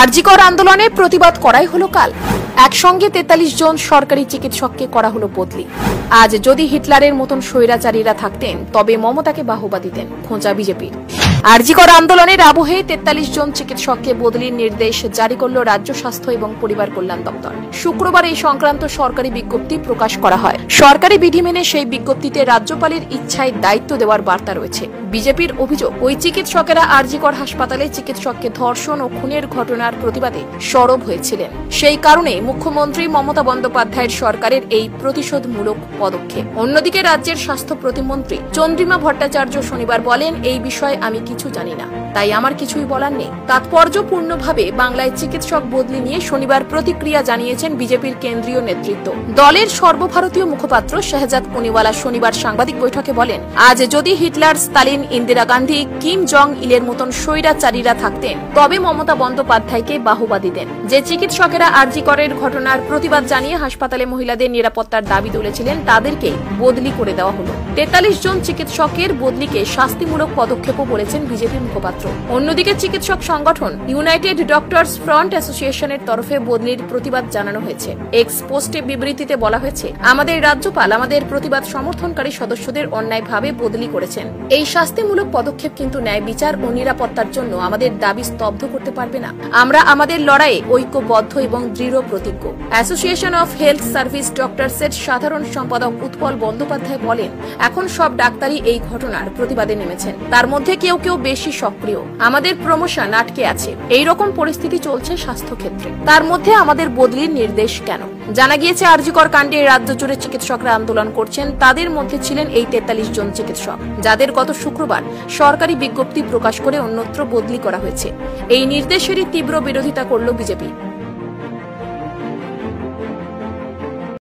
আরজিকর আন্দোলনে প্রতিবাদ করাই হলো কাল। একসঙ্গে 43 জন সরকারি চিকিৎসককে করা হলো বদলি। আজ যদি হিটলারের মতন স্বৈরাচারীরা থাকতেন তবে মমতাকে বাহবা দিতেন, খোঁচা বিজেপির। আরজিকর আন্দোলনের আবহে 43 জন চিকিৎসককে বদলির নির্দেশ জারি করল রাজ্য স্বাস্থ্য এবং পরিবার কল্যাণ দপ্তর। শুক্রবার এই সংক্রান্ত সরকারি বিজ্ঞপ্তি প্রকাশ করা হয়। সরকারি বিধি মেনে সেই বিজ্ঞপ্তিতে রাজ্যপালের ইচ্ছায় দায়িত্ব দেওয়ার বার্তা রয়েছে। বিজেপির অভিযোগ, ওই চিকিৎসকেরা আরজিকর হাসপাতালে চিকিৎসককে ধর্ষণ ও খুনের ঘটনার প্রতিবাদে সরব হয়েছিলেন। সেই কারণে মুখ্যমন্ত্রী মমতা বন্দ্যোপাধ্যায়ের সরকারের এই প্রতিশোধমূলক পদক্ষেপ। অন্যদিকে রাজ্যের স্বাস্থ্য প্রতিমন্ত্রী চন্দ্রিমা ভট্টাচার্য শনিবার বলেন, এই বিষয়ে আমি কিছু জানি না, তাই আমার কিছুই বলার নেই। তাৎপর্যপূর্ণভাবে বাংলায় চিকিৎসক বদলি নিয়ে শনিবার প্রতিক্রিয়া জানিয়েছেন বিজেপির কেন্দ্রীয় নেতৃত্ব। দলের সর্বভারতীয় মুখপাত্র শাহজাদ পুনিওয়ালা শনিবার সাংবাদিক বৈঠকে বলেন, আজ যদি Hitler, Stalin, Indira Gandhi, Kim Jong ইলের মতন স্বৈরাচারীরা থাকতেন তবে মমতা বন্দ্যোপাধ্যায়কে বাহবা দিতেন। যে চিকিৎসকেরা আরজিকরের ঘটনার প্রতিবাদ জানিয়ে হাসপাতালে মহিলাদের নিরাপত্তার দাবি তুলেছিলেন তাদেরকে বদলি করে দেওয়া হলো। 43 জন চিকিৎসকের বদলিকে শাস্তিমূলক পদক্ষেপও বলেছেন বিজেপি মুখপাত্র। অন্যদিকে চিকিৎসক সংগঠন ইউনাইটেড ডক্টরস ফ্রন্ট অ্যাসোসিয়েশনের তরফে বদলির প্রতিবাদ জানানো হয়েছে। এক্স পোস্টে বিবৃতিতে বলা হয়েছে, আমাদের রাজ্যপাল আমাদের প্রতিবাদ সমর্থনকারী সদস্যদের অন্যায়ভাবে বদলি করেছেন। এই শাস্তিমূলক পদক্ষেপ কিন্তু ন্যায় বিচার ও নিরাপত্তার জন্য আমাদের দাবি স্তব্ধ করতে পারবে না। আমরা আমাদের লড়াইয়ে ঐক্যবদ্ধ এবং দৃঢ় প্রতিজ্ঞ। অ্যাসোসিয়েশন অফ হেলথ সার্ভিস ডক্টরসের সাধারণ সম্পাদক উৎপল বন্দ্যোপাধ্যায় বলেন, এখন সব ডাক্তারই এই ঘটনার প্রতিবাদে নেমেছেন, তার মধ্যে কেউ কেউ বেশি সক্রিয়। আমাদের প্রমোশন আটকে আছে। এই রকম পরিস্থিতি চলছে স্বাস্থ্যক্ষেত্রে, তার মধ্যে আমাদের বদলির নির্দেশ কেন? জানা গিয়েছে, আরজিকর কাণ্ডে রাজ্য জুড়ে চিকিৎসকরা আন্দোলন করছেন। তাদের মধ্যে ছিলেন এই 43 জন চিকিৎসক, যাদের গত শুক্রবার সরকারি বিজ্ঞপ্তি প্রকাশ করে অন্যত্র বদলি করা হয়েছে। এই নির্দেশেরই তীব্র বিরোধিতা করল বিজেপি।